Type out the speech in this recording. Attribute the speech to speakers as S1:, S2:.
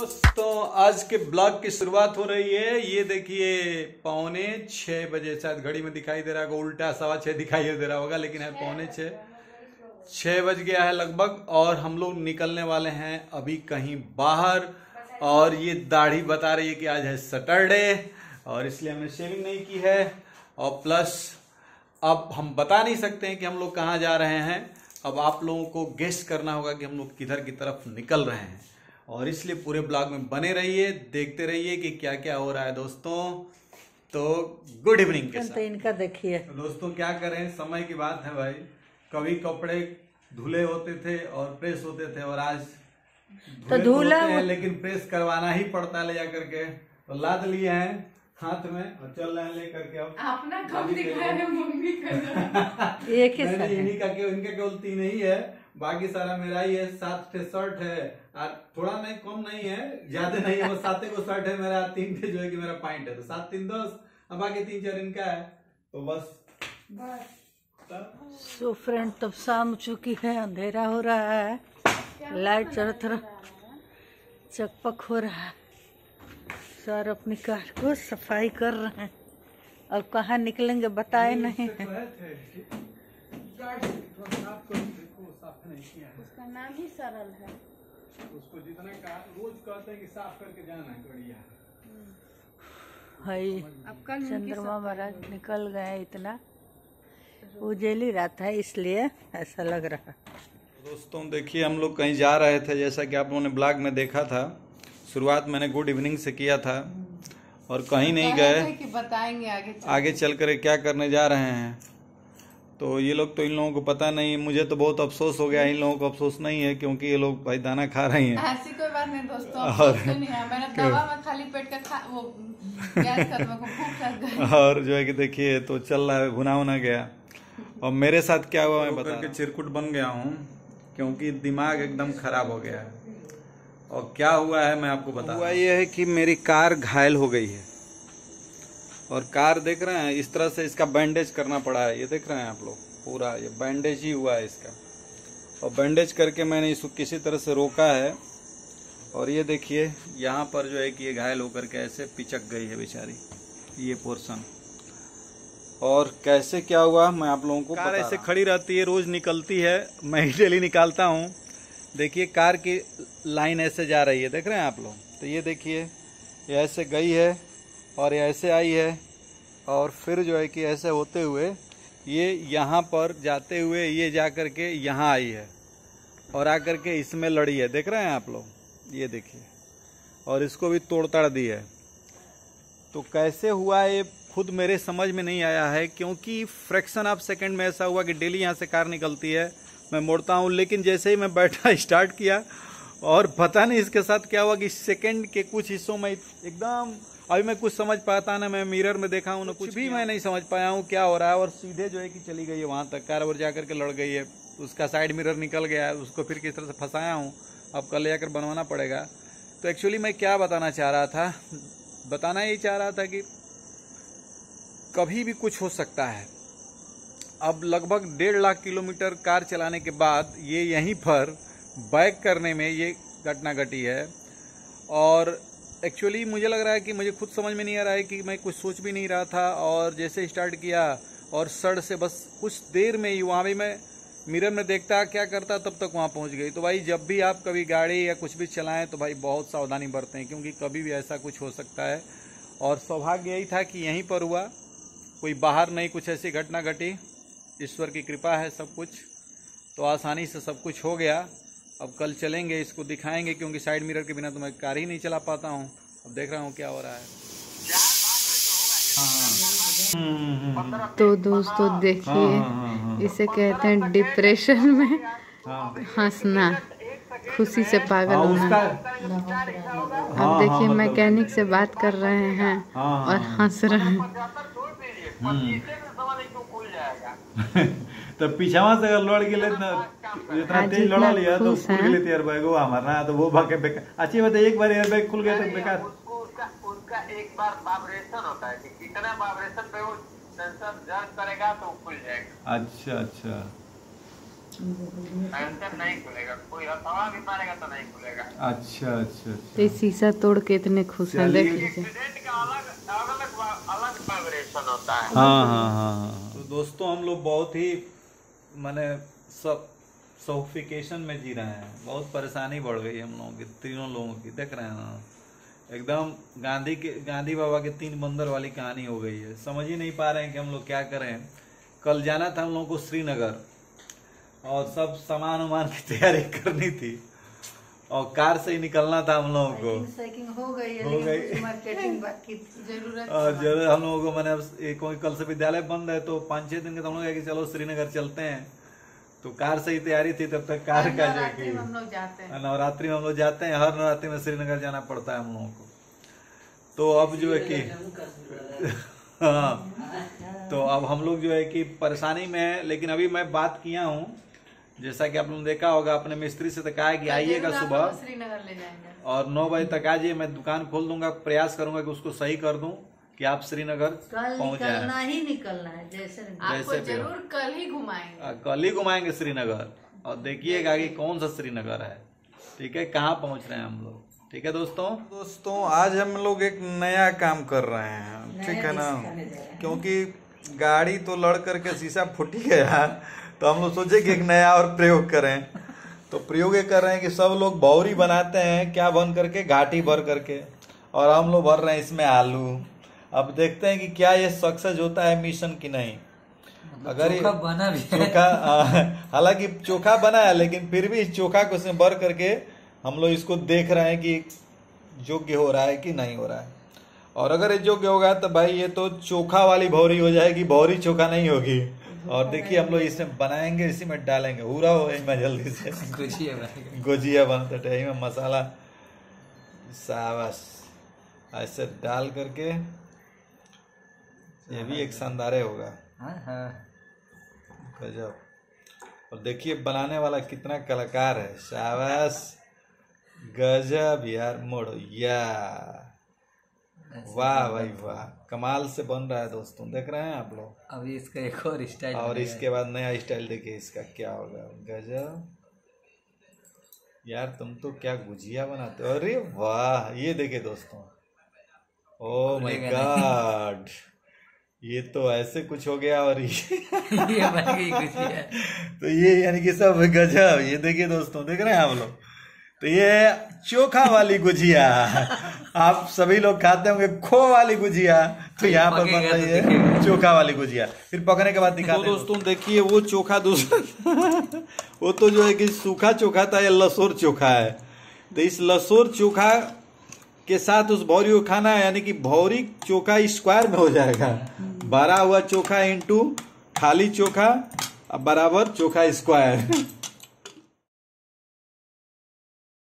S1: दोस्तों आज के ब्लॉग की शुरुआत हो रही है। ये देखिए 5:45 बजे, शायद घड़ी में दिखाई दे रहा होगा, उल्टा 6:15 दिखाई दे रहा होगा, लेकिन है 5:45। 6 बज गया है लगभग और हम लोग निकलने वाले हैं अभी कहीं बाहर। और ये दाढ़ी बता रही है कि आज है सैटरडे और इसलिए हमने शेविंग नहीं की है। और प्लस अब हम बता नहीं सकते हैं कि हम लोग कहाँ जा रहे हैं। अब आप लोगों को गेस करना होगा कि हम लोग किधर की तरफ निकल रहे हैं, और इसलिए पूरे ब्लॉग में बने रहिए, देखते रहिए कि क्या क्या हो रहा है दोस्तों। तो गुड इवनिंग के साथ
S2: इनका देखिए
S1: दोस्तों, क्या करें, समय की बात है भाई। कभी कपड़े धुले होते थे और प्रेस होते थे, और आज
S2: तो धुला
S1: है लेकिन प्रेस करवाना ही पड़ता है ले जा करके। तो लाद लिए हैं हाथ में और चल रहे हैं लेकर के। अब
S3: अपना कब दिखाया है मम्मी का
S2: एक ही
S1: नहीं, इन्हीं का इनके केवल 3 ही है, बाकी सारा मेरा ही है। 7 शर्ट है और थोड़ा नहीं कम नहीं है, ज्यादा नहीं है, वो 7 को शर्ट है मेरा, 3 जो है कि मेरा पैंट है। तो 7 3 10 और बाकी 3 4 इनका है। तो बस
S2: सो फ्रेंड, तब शाम चुकी है, अंधेरा हो रहा है, लाइट चारों तरफ चकपक हो रहा है। सर अपनी कार को सफाई कर रहे हैं। अब कहाँ निकलेंगे बताए नहीं।
S3: उसका नाम ही सरल है।
S1: उसको जितना रोज कहते हैं कि साफ करके जाना है बढ़िया।
S2: भाई
S3: अब कल
S2: चंद्रमा महाराज निकल गए, इतना उजेली रात है इसलिए ऐसा लग रहा है।
S1: दोस्तों देखिए, हम लोग कहीं जा रहे थे, जैसा कि आप लोगों ने ब्लॉग में देखा था। शुरुआत मैंने गुड इवनिंग से किया था और कहीं नहीं गए
S3: कि बताएंगे
S1: आगे चल कर क्या करने जा रहे हैं। तो ये लोग, तो इन लोगों को पता नहीं। मुझे तो बहुत अफसोस हो गया, इन लोगों को अफसोस नहीं है क्योंकि ये लोग भाई दाना खा रहे हैं।
S3: ऐसी कोई बात नहीं दोस्तों, अफसोस तो नहीं है। मैंने दवा में खाली पेट का वो गैस खत्म को भूख लग गई।
S1: और जो है कि देखिए तो चल रहा है, भुना गया। और मेरे साथ क्या हुआ मैं बता के चिरकुट बन गया हूँ क्योंकि दिमाग एकदम खराब हो गया है। और क्या हुआ है मैं आपको बता। हुआ ये है कि मेरी कार घायल हो गई है, और कार देख रहे हैं इस तरह से इसका बैंडेज करना पड़ा है। ये देख रहे हैं आप लोग, पूरा ये बैंडेज ही हुआ है इसका। और बैंडेज करके मैंने इसको किसी तरह से रोका है। और ये देखिए यहाँ पर जो है कि ये घायल होकर के ऐसे पिचक गई है बेचारी, ये पोर्शन। और कैसे क्या हुआ मैं आप लोगों को कार ऐसे खड़ी रहती है, रोज निकलती है, मैं ही डेली निकालता हूँ। देखिए कार की लाइन ऐसे जा रही है, देख रहे हैं आप लोग। तो ये देखिए ये ऐसे गई है और ये ऐसे आई है, और फिर जो है कि ऐसे होते हुए ये यहाँ पर जाते हुए ये जा कर के यहाँ आई है और आकर के इसमें लड़ी है, देख रहे हैं आप लोग। ये देखिए, और इसको भी तोड़ ताड़ दी है। तो कैसे हुआ ये खुद मेरे समझ में नहीं आया है, क्योंकि फ्रैक्शन ऑफ सेकंड में ऐसा हुआ कि डेली यहाँ से कार निकलती है, मैं मोड़ता हूँ, लेकिन जैसे ही मैं बैठा स्टार्ट किया और पता नहीं इसके साथ क्या हुआ कि सेकंड के कुछ हिस्सों में एकदम, अभी मैं कुछ समझ पाता ना, मैं मिरर में देखा हूँ ना, कुछ भी मैं नहीं समझ पाया हूँ क्या हो रहा है। और सीधे जो है कि चली गई है वहाँ तक, कार और जाकर के लड़ गई है। उसका साइड मिरर निकल गया है, उसको फिर किस तरह से फंसाया हूँ, अब कल जाकर बनवाना पड़ेगा। तो एक्चुअली मैं क्या बताना चाह रहा था, बताना यही चाह रहा था कि कभी भी कुछ हो सकता है। अब लगभग 1.5 लाख किलोमीटर कार चलाने के बाद ये यहीं पर बैक करने में ये घटना घटी है। और एक्चुअली मुझे लग रहा है कि मुझे खुद समझ में नहीं आ रहा है कि मैं कुछ सोच भी नहीं रहा था, और जैसे स्टार्ट किया और सड़ से बस कुछ देर में ही वहाँ भी मैं मिरर में देखता क्या करता, तब तक वहाँ पहुँच गई। तो भाई जब भी आप कभी गाड़ी या कुछ भी चलाएं तो भाई बहुत सावधानी बरतें, क्योंकि कभी भी ऐसा कुछ हो सकता है। और सौभाग्य यही था कि यहीं पर हुआ, कोई बाहर नहीं कुछ ऐसी घटना घटी। ईश्वर की कृपा है सब कुछ, तो आसानी से सब कुछ हो गया। अब कल चलेंगे, इसको दिखाएंगे, क्योंकि साइड मिरर के बिना तो मैं कार ही नहीं चला पाता हूँ। अब देख रहा हूँ क्या हो रहा है।
S3: तो दोस्तों देखिए, इसे कहते हैं डिप्रेशन में हंसना, खुशी से पागल होना। अब देखिए मैकेनिक से बात कर रहे हैं और हंस रहे हैं।
S1: तो पीछावा से अगर लड़ गए इतना तेज लड़ा लिया तो खुल गए एयरबैग वो हमारा, तो वो भागे बेकार। अच्छी बात है, एक बार एयरबैग खुल गया तो बेकार।
S4: उसका एक बार वाइब्रेशन होता है कि कितना वाइब्रेशन पे वो सेंसर जर्न करेगा तो खुल जाएगा।
S1: अच्छा अच्छा,
S4: ऐसे नहीं खुलेगा, कोई हवा भी मारेगा तो नहीं खुलेगा।
S1: अच्छा अच्छा
S3: तो ये शीशा तोड़ के इतने खुश हैं, देख लीजिए।
S4: एक्सीडेंट का अलग वाइब्रेशन होता है।
S1: हाँ हाँ हाँ। तो दोस्तों हम लोग बहुत ही माने सब सफोकेशन में जी रहे हैं, बहुत परेशानी बढ़ गई हम लोगों की, तीनों लोगों की। देख रहे हैं ना, एकदम गांधी बाबा के 3 बंदर वाली कहानी हो गई है। समझ ही नहीं पा रहे हैं कि हम लोग क्या करें। कल जाना था हम लोगों को श्रीनगर और सब सामान वामान की तैयारी करनी थी और कार से ही निकलना था हम लोगों को।
S2: हो गई है,
S1: हो गई
S2: मार्केटिंग बाकी जरूरत
S1: जरूर हम लोगों को मैंने कोई कल से विद्यालय बंद है तो 5-6 दिन के तो हम लोग कि चलो श्रीनगर चलते हैं। तो कार से ही तैयारी थी, तब तक कार का जो कि नवरात्रि में हम लोग जाते हैं, हर नवरात्रि में श्रीनगर जाना पड़ता है हम लोगों को। तो अब जो है कि हाँ, तो अब हम लोग जो है कि परेशानी में है। लेकिन अभी मैं बात किया हूँ, जैसा कि आप लोगों ने देखा होगा, अपने मिस्त्री से तो कहा है कि आइएगा सुबह
S3: श्रीनगर ले जाएंगे
S1: और 9 बजे तक आ जाइए। मैं दुकान खोल दूंगा, प्रयास करूंगा कि उसको सही कर दूं कि आप श्रीनगर पहुंच जाए।
S2: ही निकलना है, जैसे
S3: आपको जरूर कल ही घुमाएंगे।
S1: कल ही घुमाएंगे श्रीनगर और देखिएगा कि कौन सा श्रीनगर है। ठीक है, कहाँ पहुंच रहे हैं हम लोग। ठीक है दोस्तों आज हम लोग एक नया काम कर रहे हैं, ठीक है ना, क्योंकि गाड़ी तो लड़ करके शीशा फूट गया, तो हम लोग सोचे कि एक नया और प्रयोग करें। तो प्रयोग ये कर रहे हैं कि सब लोग भौरी बनाते हैं, क्या बन करके, घाटी भर करके, और हम लोग भर रहे हैं इसमें आलू। अब देखते हैं कि क्या ये सक्सेस होता है मिशन की नहीं। अगर
S5: चोखा बना भी
S1: चोखा हालांकि चोखा बना है, लेकिन फिर भी इस चोखा को उसमें भर करके हम लोग इसको देख रहे हैं कि योग्य हो रहा है कि नहीं हो रहा है। और अगर ये योग्य होगा तो भाई ये तो चोखा वाली भौरी हो जाएगी, भौरी चोखा नहीं होगी। और देखिए हम लोग इसमें बनाएंगे, इसी में डालेंगे, पूरा हो में जल्दी से गुजिया बनता है में मसाला सावस ऐसे डाल करके, ये भी एक शानदार होगा। गजब। और देखिए बनाने वाला कितना कलाकार है, शाबाश, गजब यार, मोड़ो या, वाह भाई वाह, कमाल से बन रहा है दोस्तों, देख रहे हैं आप लोग।
S5: अभी इसका एक और स्टाइल,
S1: और इसके बाद नया स्टाइल देखिए इसका क्या होगा। गजब यार, तुम तो क्या गुजिया बनाते हो, अरे वाह। ये देखिए दोस्तों, ओह माय गॉड, ये तो ऐसे कुछ हो गया। और
S5: ये बन गई गुजिया।
S1: तो ये यानी कि सब गजब। ये देखिए दोस्तों, देख रहे हैं आप लोग, तो ये चोखा वाली गुजिया। आप सभी लोग खाते होंगे खो वाली गुजिया, तो यहाँ पर बन रही है चोखा वाली गुजिया। फिर पकने के बाद दिखाते हैं दोस्तों। देखिए वो चोखा दूसरा वो तो जो है कि सूखा चोखा था, ये लसोर चोखा है। तो इस लसोर चोखा के साथ उस भौरी को खाना है, यानी कि भौरी चोखा स्क्वायर में हो जाएगा। भरा हुआ चोखा इंटू खाली चोखा बराबर चोखा स्क्वायर।